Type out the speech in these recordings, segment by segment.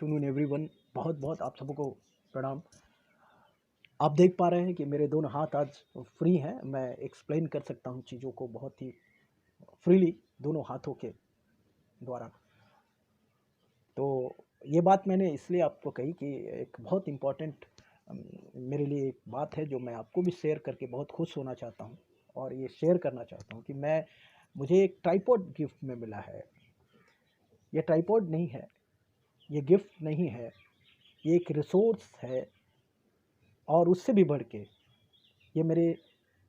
Afternoon everyone. बहुत बहुत आप सबको प्रणाम। आप देख पा रहे हैं कि मेरे दोनों हाथ आज फ्री हैं। मैं एक्सप्लेन कर सकता हूं चीज़ों को बहुत ही फ्रीली दोनों हाथों के द्वारा। तो ये बात मैंने इसलिए आपको कही कि एक बहुत इम्पॉर्टेंट मेरे लिए एक बात है जो मैं आपको भी शेयर करके बहुत खुश होना चाहता हूं और ये शेयर करना चाहता हूं कि मुझे एक ट्राइपॉड गिफ्ट में मिला है। ये ट्राइपॉड नहीं है, ये गिफ्ट नहीं है, ये एक रिसोर्स है। और उससे भी बढ़ के ये मेरे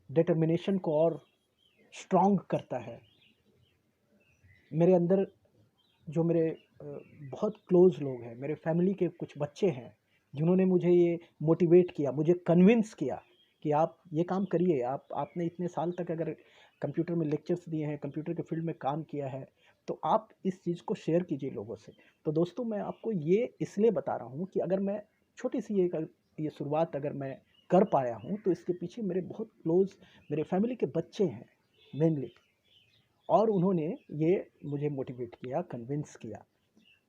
डिटर्मिनेशन को और स्ट्रॉन्ग करता है। मेरे अंदर जो मेरे बहुत क्लोज लोग हैं, मेरे फैमिली के कुछ बच्चे हैं जिन्होंने मुझे ये मोटिवेट किया, मुझे कन्विंस किया कि आप ये काम करिए। आपने इतने साल तक अगर कंप्यूटर में लेक्चर्स दिए हैं, कंप्यूटर के फील्ड में काम किया है, तो आप इस चीज़ को शेयर कीजिए लोगों से। तो दोस्तों, मैं आपको ये इसलिए बता रहा हूँ कि अगर मैं छोटी सी ये शुरुआत अगर मैं कर पाया हूँ तो इसके पीछे मेरे बहुत क्लोज मेरे फैमिली के बच्चे हैं मेनली, और उन्होंने ये मुझे मोटिवेट किया, कन्विंस किया।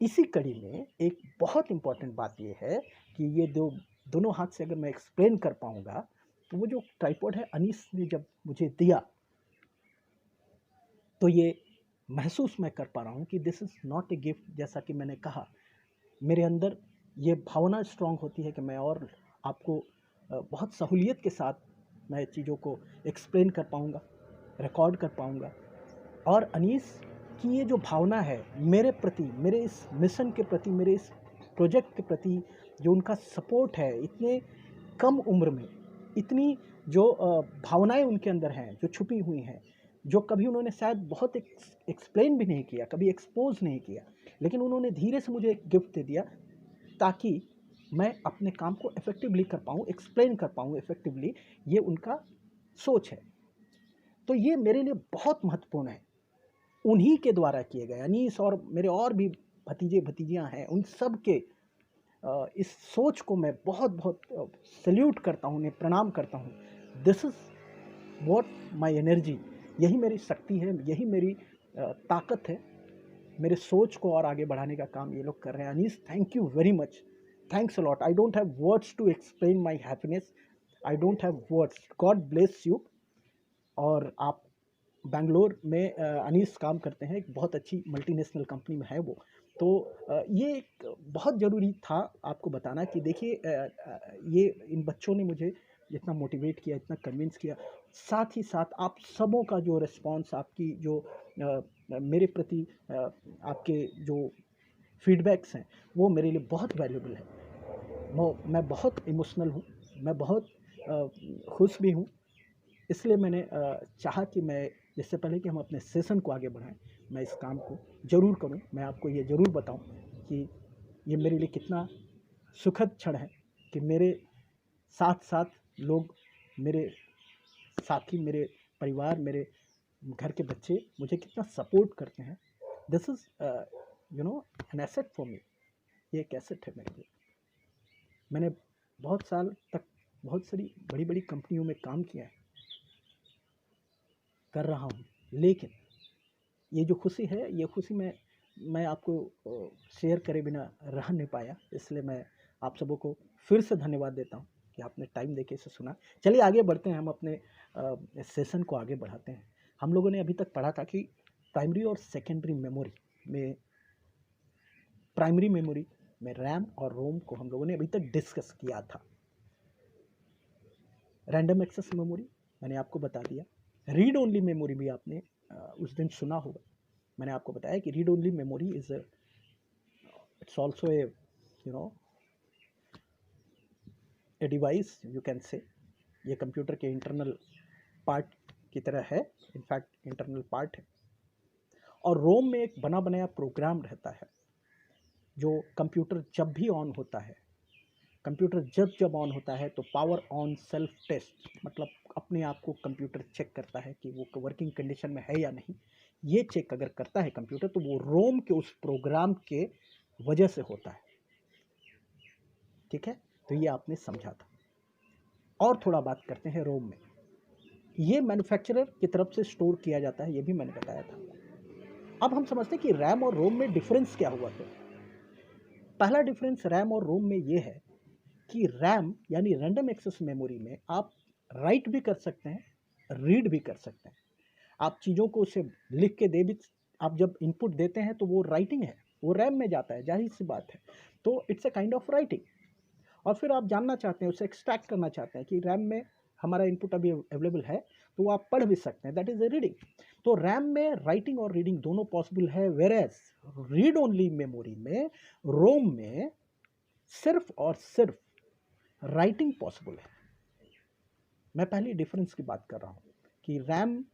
इसी कड़ी में एक बहुत इम्पॉर्टेंट बात ये है कि ये दोनों हाथ से अगर मैं एक्सप्लेन कर पाऊँगा तो वो जो ट्राइपॉड है अनीस ने जब मुझे दिया तो ये महसूस मैं कर पा रहा हूँ कि this is not a gift. जैसा कि मैंने कहा, मेरे अंदर ये भावना स्ट्रांग होती है कि मैं और आपको बहुत सहूलियत के साथ मैं चीज़ों को एक्सप्लेन कर पाऊँगा, रिकॉर्ड कर पाऊँगा। और अनीस की ये जो भावना है मेरे प्रति, मेरे इस मिशन के प्रति, मेरे इस प्रोजेक्ट के प्रति, जो उनका सपोर्ट है इतने कम उम्र में, इतनी जो भावनाएं उनके अंदर हैं जो छुपी हुई हैं, जो कभी उन्होंने शायद बहुत एक्सप्लेन भी नहीं किया, कभी एक्सपोज नहीं किया, लेकिन उन्होंने धीरे से मुझे एक गिफ्ट दे दिया ताकि मैं अपने काम को इफ़ेक्टिवली कर पाऊँ, एक्सप्लेन कर पाऊँ इफ़ेक्टिवली। ये उनका सोच है। तो ये मेरे लिए बहुत महत्वपूर्ण है। उन्हीं के द्वारा किए गए, अनीस और मेरे और भी भतीजे भतीजियाँ हैं, उन सब के इस सोच को मैं बहुत बहुत सल्यूट करता हूँ, उन्हें प्रणाम करता हूँ। This is what my energy. यही मेरी शक्ति है, यही मेरी ताकत है। मेरे सोच को और आगे बढ़ाने का काम ये लोग कर रहे हैं। Anees, thank you very much, thanks a lot. I don't have words to explain my happiness, I don't have words. God bless you. और आप बैंगलोर में अनीस काम करते हैं, एक बहुत अच्छी मल्टीनेशनल कंपनी में है वो। तो ये एक बहुत ज़रूरी था आपको बताना कि देखिए, ये इन बच्चों ने मुझे जितना मोटिवेट किया, इतना कन्विंस किया, साथ ही साथ आप सबों का जो रिस्पांस, आपकी जो मेरे प्रति आपके जो फीडबैक्स हैं, वो मेरे लिए बहुत वैल्यूबल है। मैं बहुत इमोशनल हूँ, मैं बहुत खुश भी हूँ। इसलिए मैंने चाहा कि मैं इससे पहले कि हम अपने सेशन को आगे बढ़ाएं, मैं इस काम को ज़रूर करूं। मैं आपको ये ज़रूर बताऊं कि ये मेरे लिए कितना सुखद क्षण है कि मेरे साथ साथ लोग, मेरे साथी, मेरे परिवार, मेरे घर के बच्चे मुझे कितना सपोर्ट करते हैं। This is an asset for me. ये एक एसेट है मेरे लिए। मैंने बहुत साल तक बहुत सारी बड़ी बड़ी कंपनियों में काम किया है, कर रहा हूँ, लेकिन ये जो खुशी है, ये खुशी मैं आपको शेयर करे बिना रह नहीं पाया। इसलिए मैं आप सबों को फिर से धन्यवाद देता हूँ कि आपने टाइम देके इसे सुना। चलिए आगे बढ़ते हैं, हम अपने सेशन को आगे बढ़ाते हैं। हम लोगों ने अभी तक पढ़ा था कि प्राइमरी और सेकेंडरी मेमोरी में, प्राइमरी मेमोरी में रैम और रोम को हम लोगों ने अभी तक डिस्कस किया था। रैंडम एक्सेस मेमोरी मैंने आपको बता दिया। रीड ओनली मेमोरी भी आपने उस दिन सुना होगा। मैंने आपको बताया कि read only memory is it's also a device, you can say. ये कंप्यूटर के इंटरनल पार्ट की तरह है, इनफैक्ट इंटरनल पार्ट है। और रोम में एक बना बनाया प्रोग्राम रहता है जो कंप्यूटर जब भी ऑन होता है, कंप्यूटर जब ऑन होता है तो पावर ऑन सेल्फ टेस्ट, मतलब अपने आप को कंप्यूटर चेक करता है कि वो वर्किंग कंडीशन में है या नहीं। ये चेक अगर करता है कंप्यूटर तो वो रोम के उस प्रोग्राम के वजह से होता है। ठीक है, तो ये आपने समझा था। और थोड़ा बात करते हैं रोम में। ये मैन्युफैक्चरर की तरफ से स्टोर किया जाता है, ये भी मैंने बताया था। अब हम समझते हैं कि रैम और रोम में डिफरेंस क्या हुआ था। पहला डिफरेंस रैम और रोम में ये है कि रैम यानी रैंडम एक्सेस मेमोरी में आप राइट भी कर सकते हैं, रीड भी कर सकते हैं। आप चीज़ों को उसे लिख के दे भी, आप जब इनपुट देते हैं तो वो राइटिंग है, वो रैम में जाता है, जाहिर सी बात है। तो it's a kind of writing. और फिर आप जानना चाहते हैं, उसे एक्सट्रैक्ट करना चाहते हैं कि रैम में हमारा इनपुट अभी अवेलेबल है, तो वो आप पढ़ भी सकते हैं, दैट इज़ ए रीडिंग। तो रैम में राइटिंग और रीडिंग दोनों पॉसिबल है, वेरएज रीड ओनली मेमोरी में, रोम में सिर्फ और सिर्फ राइटिंग पॉसिबल है। मैं पहले डिफरेंस की बात कर रहा हूँ कि रैम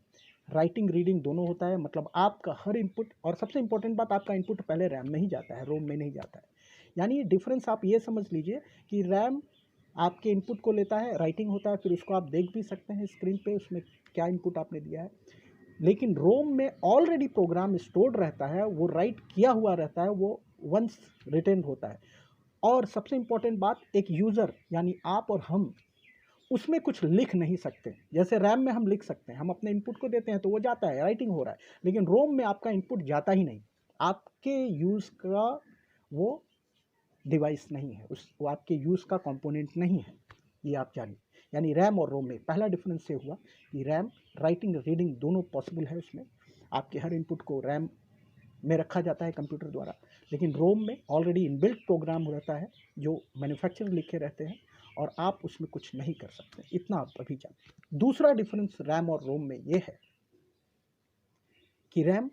राइटिंग रीडिंग दोनों होता है, मतलब आपका हर इनपुट, और सबसे इंपॉर्टेंट बात, आपका इनपुट पहले रैम में ही जाता है, रोम में नहीं जाता है। यानी डिफरेंस आप ये समझ लीजिए कि रैम आपके इनपुट को लेता है, राइटिंग होता है, फिर उसको आप देख भी सकते हैं स्क्रीन पे उसमें क्या इनपुट आपने दिया है। लेकिन रोम में ऑलरेडी प्रोग्राम स्टोर्ड रहता है, वो राइट किया हुआ रहता है, वो वंस रिटर्न होता है। और सबसे इंपॉर्टेंट बात, एक यूज़र यानी आप और हम उसमें कुछ लिख नहीं सकते। जैसे रैम में हम लिख सकते हैं, हम अपने इनपुट को देते हैं तो वो जाता है, राइटिंग हो रहा है। लेकिन रोम में आपका इनपुट जाता ही नहीं, आपके यूज़ का वो डिवाइस नहीं है, वो आपके यूज़ का कंपोनेंट नहीं है, ये आप जानिए। यानी रैम और रोम में पहला डिफरेंस ये हुआ कि रैम राइटिंग रीडिंग दोनों पॉसिबल है, उसमें आपके हर इनपुट को रैम में रखा जाता है कंप्यूटर द्वारा। लेकिन रोम में ऑलरेडी इनबिल्ट प्रोग्राम रहता है जो मैन्युफैक्चरर लिखे रहते हैं, और आप उसमें कुछ नहीं कर सकते। इतना आप अभी जानिए। दूसरा डिफरेंस रैम और रोम में ये है कि रैम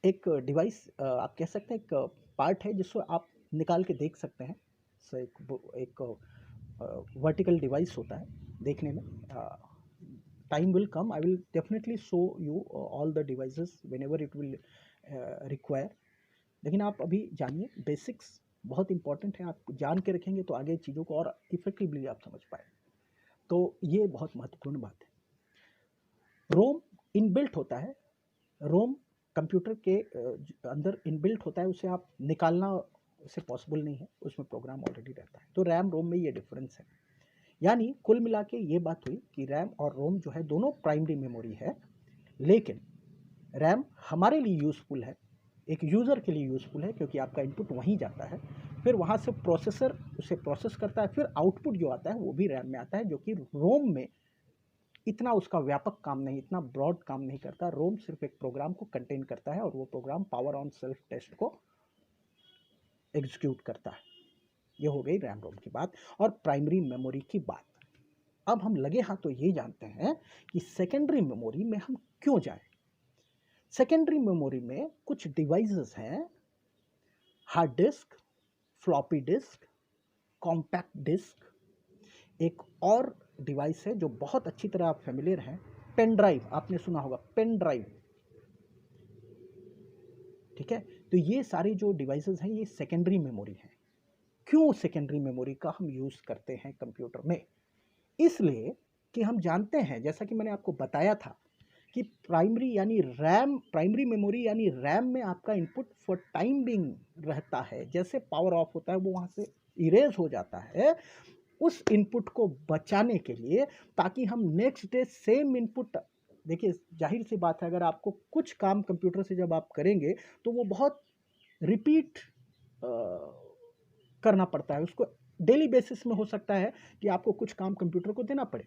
एक डिवाइस, आप कह सकते हैं एक पार्ट है जिसको आप निकाल के देख सकते हैं। सो एक वर्टिकल डिवाइस होता है देखने में। Time will come, I will definitely show you all the devices whenever it will require. लेकिन आप अभी जानिए, बेसिक्स बहुत इंपॉर्टेंट है, आप जान के रखेंगे तो आगे चीज़ों को और इफेक्टिवली आप समझ पाए। तो ये बहुत महत्वपूर्ण बात है। रोम इनबिल्ट होता है, रोम कंप्यूटर के अंदर इनबिल्ट होता है, उसे आप निकालना उसे पॉसिबल नहीं है, उसमें प्रोग्राम ऑलरेडी रहता है। तो रैम रोम में ये डिफरेंस है। यानी कुल मिला के ये बात हुई कि रैम और रोम जो है दोनों प्राइमरी मेमोरी है, लेकिन रैम हमारे लिए यूज़फुल है, एक यूज़र के लिए यूज़फुल है, क्योंकि आपका इनपुट वहीं जाता है, फिर वहाँ से प्रोसेसर उसे प्रोसेस करता है, फिर आउटपुट जो आता है वो भी रैम में आता है, जो कि रोम में इतना उसका व्यापक काम नहीं, इतना ब्रॉड काम नहीं करता। रोम सिर्फ एक प्रोग्राम को कंटेन करता है और वो program power on self test को एग्जीक्यूट करता है। ये हो गई रैम रोम की बात और प्राइमरी मेमोरी की बात। अब हम लगे हाथों ये जानते हैं कि सेकेंडरी मेमोरी में हम क्यों जाएं। सेकेंडरी मेमोरी में कुछ डिवाइसेस हैं, hard disk, floppy disk, compact disk. एक और डिवाइस है जो बहुत अच्छी तरह आप फेमिलियर हैं, पेन ड्राइव, आपने सुना होगा पेन ड्राइव, ठीक है। तो ये सारी जो डिवाइसेस हैं ये सेकेंडरी मेमोरी हैं। क्यों सेकेंडरी मेमोरी का हम यूज़ करते हैं कंप्यूटर में? इसलिए कि हम जानते हैं, जैसा कि मैंने आपको बताया था, कि प्राइमरी यानी रैम, प्राइमरी मेमोरी यानी रैम में आपका इनपुट फॉर टाइम बिंग रहता है। जैसे पावर ऑफ होता है वो वहाँ से इरेज हो जाता है, उस इनपुट को बचाने के लिए, ताकि हम नेक्स्ट डे सेम इनपुट, देखिए जाहिर सी बात है, अगर आपको कुछ काम कंप्यूटर से जब आप करेंगे तो वो बहुत रिपीट करना पड़ता है, उसको डेली बेसिस में हो सकता है कि आपको कुछ काम कंप्यूटर को देना पड़े,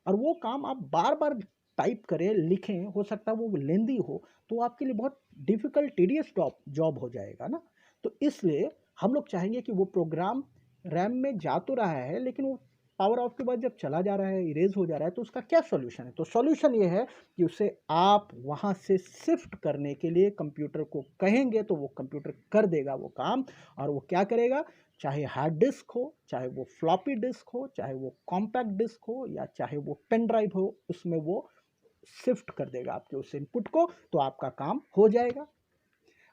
और वो काम आप बार बार टाइप करें, लिखें, हो सकता है वो लेंदी हो, तो आपके लिए बहुत डिफिकल्ट टीडियस जॉब हो जाएगा ना। तो इसलिए हम लोग चाहेंगे कि वो प्रोग्राम रैम में जा तो रहा है, लेकिन वो पावर ऑफ के बाद जब चला जा रहा है, इरेज हो जा रहा है, तो उसका क्या सॉल्यूशन है? तो सॉल्यूशन ये है कि उसे आप वहाँ से शिफ्ट करने के लिए कंप्यूटर को कहेंगे तो वो कंप्यूटर कर देगा वो काम। और वो क्या करेगा, चाहे हार्ड डिस्क हो, चाहे वो फ्लॉपी डिस्क हो, चाहे वो कॉम्पैक्ट डिस्क हो, या चाहे वो पेन ड्राइव हो, उसमें वो शिफ्ट कर देगा आपके उस इनपुट को, तो आपका काम हो जाएगा।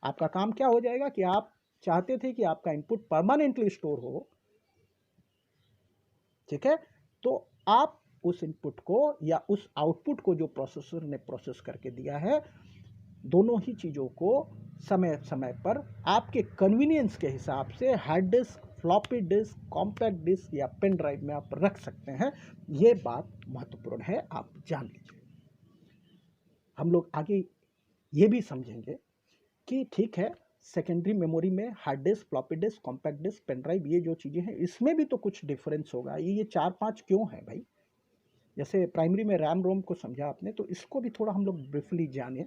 आपका काम क्या हो जाएगा कि आप चाहते थे कि आपका इनपुट परमानेंटली स्टोर हो, ठीक है, तो आप उस इनपुट को या उस आउटपुट को जो प्रोसेसर ने प्रोसेस करके दिया है, दोनों ही चीज़ों को समय समय पर आपके कन्वीनियंस के हिसाब से hard disk, floppy disk, compact disk या पेन ड्राइव में आप रख सकते हैं। ये बात महत्वपूर्ण है, आप जान लीजिए। हम लोग आगे ये भी समझेंगे कि ठीक है, सेकेंडरी मेमोरी में hard disk, floppy disk, compact disk, pen drive, ये जो चीज़ें हैं इसमें भी तो कुछ डिफरेंस होगा। ये 4-5 क्यों है भाई? जैसे प्राइमरी में रैम रोम को समझा आपने, तो इसको भी थोड़ा हम लोग ब्रीफली जाने।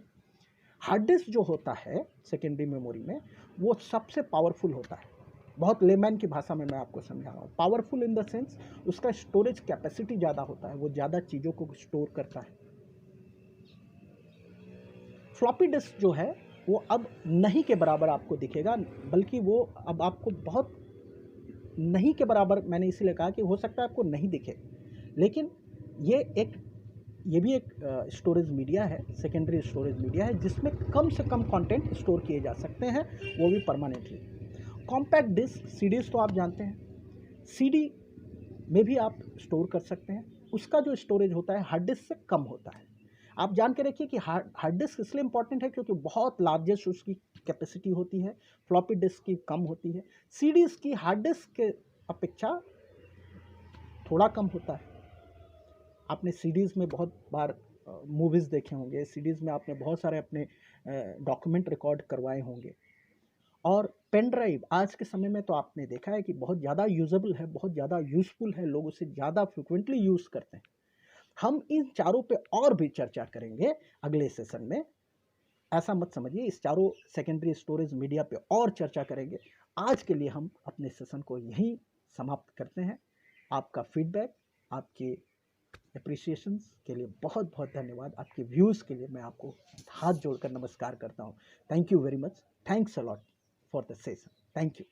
हार्ड डिस्क जो होता है सेकेंडरी मेमोरी में, वो सबसे पावरफुल होता है। बहुत लेमैन की भाषा में मैं आपको समझा रहा हूँ। पावरफुल इन द सेंस उसका स्टोरेज कैपेसिटी ज़्यादा होता है, वो ज़्यादा चीज़ों को स्टोर करता है। फ्लॉपी डिस्क जो है वो अब नहीं के बराबर आपको दिखेगा, बल्कि वो अब आपको बहुत नहीं के बराबर, मैंने इसीलिए कहा कि हो सकता है आपको नहीं दिखे, लेकिन ये भी एक स्टोरेज मीडिया है, सेकेंडरी स्टोरेज मीडिया है, जिसमें कम से कम कंटेंट स्टोर किए जा सकते हैं, वो भी परमानेंटली। कॉम्पैक्ट डिस्क, सीडीज तो आप जानते हैं, सीडी में भी आप स्टोर कर सकते हैं। उसका जो स्टोरेज होता है हार्ड डिस्क से कम होता है। आप जान के रखिए कि हार्ड डिस्क इसलिए इंपॉर्टेंट है क्योंकि बहुत लार्जेस्ट उसकी कैपेसिटी होती है, फ्लॉपी डिस्क की कम होती है, सीडीज की हार्ड डिस्क के अपेक्षा थोड़ा कम होता है। आपने सीडीज़ में बहुत बार मूवीज़ देखे होंगे, सीडीज़ में आपने बहुत सारे अपने डॉक्यूमेंट रिकॉर्ड करवाए होंगे। और पेन ड्राइव आज के समय में तो आपने देखा है कि बहुत ज़्यादा यूजेबल है, बहुत ज़्यादा यूज़फुल है, लोग उसे ज़्यादा फ्रिक्वेंटली यूज़ करते हैं। हम इन चारों पे और भी चर्चा करेंगे अगले सेशन में। ऐसा मत समझिए, इस चारों सेकेंडरी स्टोरेज मीडिया पे और चर्चा करेंगे। आज के लिए हम अपने सेशन को यहीं समाप्त करते हैं। आपका फीडबैक, आपके एप्रिसिएशंस के लिए बहुत बहुत धन्यवाद। आपके व्यूज़ के लिए मैं आपको हाथ जोड़कर नमस्कार करता हूँ। Thank you very much. Thanks a lot for the session. Thank you.